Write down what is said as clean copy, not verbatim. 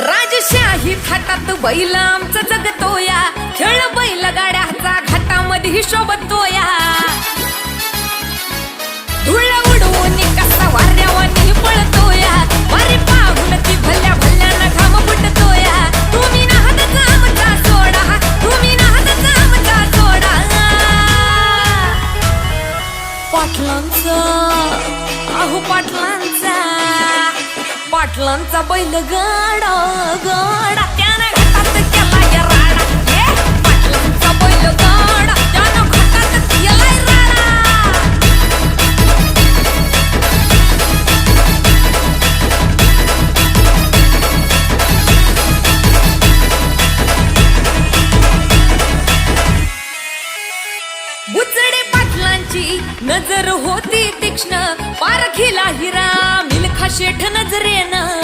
राजशाही थाटात बैल आमचं जगतोया, खेळ बैल गाड्याचा घाटामध्ये शोभतोया. धुळ उडवून कसा वाऱ्यावानी पळतोया, वारे पाहून ती भल्या भल्याना घाम फुटतोया. तुम्ही नाहतचा आमचा सोडा, तुम्ही नाहतचा आमचा सोडा. पाटलांचा अहो पाटलांचा, पाटलांचा बैल गाडा गाडा त्यानं घाटात केला या राडा. पाटलांचा बैल गाडा त्यानं घाटात केलाय राडा. बुचडे पाटलांची नजर होती तीक्ष्ण, पारखीला हिरा मिल्खा शेठ नजरेनं.